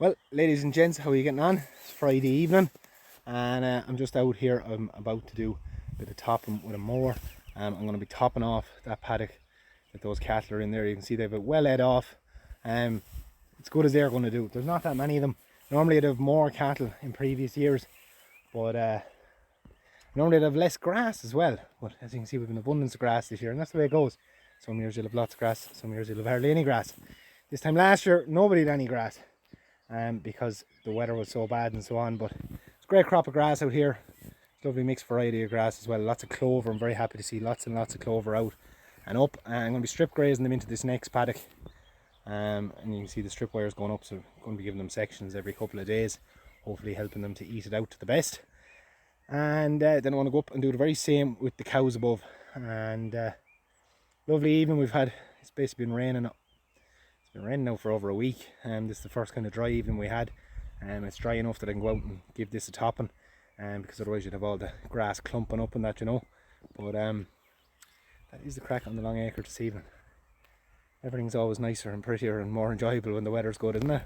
Well, ladies and gents, how are you getting on? It's Friday evening, and I'm just out here. I'm about to do a bit of topping with a mower. I'm going to be topping off that paddock that those cattle are in there. You can see they've it well led off. It's good as they're going to do. There's not that many of them. Normally, they'd have more cattle in previous years, but normally they'd have less grass as well. But as you can see, we've an abundance of grass this year, and that's the way it goes. Some years you'll have lots of grass, some years you'll have hardly any grass. This time last year, nobody had any grass. Because the weather was so bad and so on. But it's a great crop of grass out here. Lovely mixed variety of grass as well. Lots of clover. I'm very happy to see lots and lots of clover out and up. And I'm going to be strip grazing them into this next paddock. And you can see the strip wires going up, so I'm going to be giving them sections every couple of days, hopefully helping them to eat it out to the best. And then I want to go up and do the very same with the cows above. And lovely evening we've had. It's basically been raining. It's been raining now for over a week, and this is the first kind of dry evening we had. It's dry enough that I can go out and give this a topping, because otherwise you'd have all the grass clumping up and that, you know. But that is the crack on the long acre this evening. Everything's always nicer and prettier and more enjoyable when the weather's good, isn't it?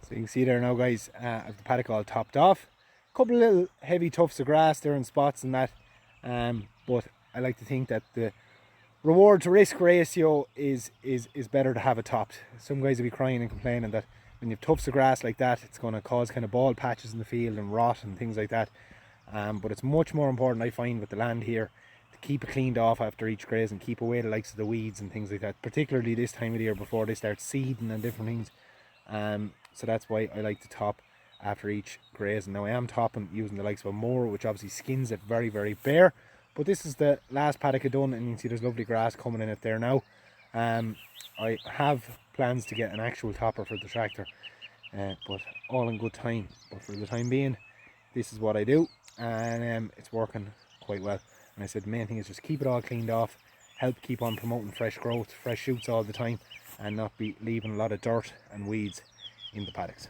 So you can see there now, guys, I've the paddock all topped off. A couple of little heavy tufts of grass there in spots and that, but I like to think that the reward to risk ratio is better to have it topped. Some guys will be crying and complaining that when you have tufts of grass like that, it's going to cause kind of bald patches in the field and rot and things like that. But it's much more important, I find, with the land here, to keep it cleaned off after each graze and keep away the likes of the weeds and things like that, particularly this time of the year before they start seeding and different things. So that's why I like to top after each graze. And now I am topping using the likes of a mower, which obviously skins it very, very bare. But this is the last paddock I've done, and you can see there's lovely grass coming in it there now. I have plans to get an actual topper for the tractor, but all in good time. But for the time being, this is what I do, and it's working quite well. And I said the main thing is just keep it all cleaned off, help keep on promoting fresh growth, fresh shoots all the time, and not be leaving a lot of dirt and weeds in the paddocks.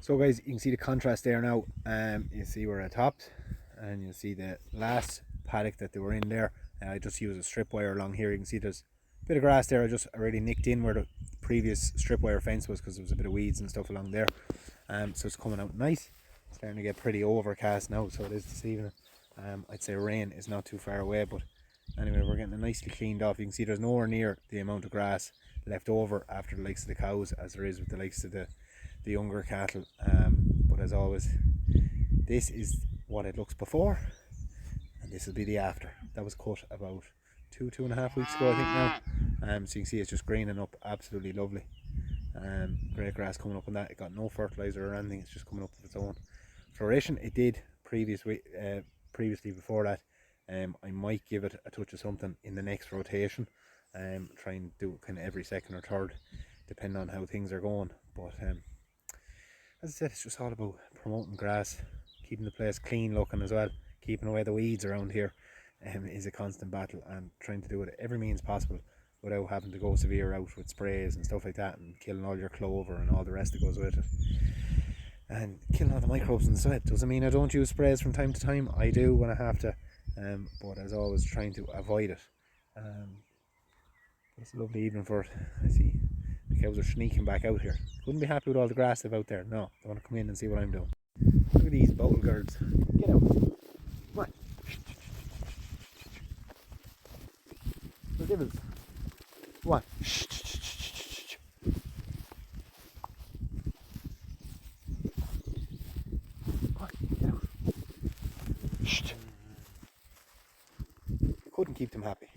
So guys, you can see the contrast there now. You see where I topped, and you see the last paddock that they were in there. I just used a strip wire along here. You can see there's a bit of grass there. I just already nicked in where the previous strip wire fence was, because there was a bit of weeds and stuff along there. So it's coming out nice. It's starting to get pretty overcast now, so it is this evening. I'd say rain is not too far away, but anyway, we're getting it nicely cleaned off. You can see there's nowhere near the amount of grass left over after the likes of the cows as there is with the likes of the younger cattle. But as always, this is what it looks before, and this will be the after. That was cut about 2.5 weeks ago, I think now. So you can see it's just greening up, absolutely lovely. Great grass coming up on that. It got no fertilizer or anything, it's just coming up of its own floration. It did previously before that. I might give it a touch of something in the next rotation. Try and do kind of every second or third, depending on how things are going. But as I said, it's just all about promoting grass, keeping the place clean looking as well, keeping away the weeds around here. Is a constant battle, and trying to do it every means possible without having to go severe out with sprays and stuff like that, and killing all your clover and all the rest that goes with it, and killing all the microbes in the soil. Doesn't mean I don't use sprays from time to time. I do when I have to, but as always, trying to avoid it. It's a lovely evening for it. I see the cows are sneaking back out here. Couldn't be happy with all the grass they've out there. No, they want to come in and see what I'm doing. Look at these bottle guards. Get out. Come on. The devils. What? Come on, get out. Couldn't keep them happy.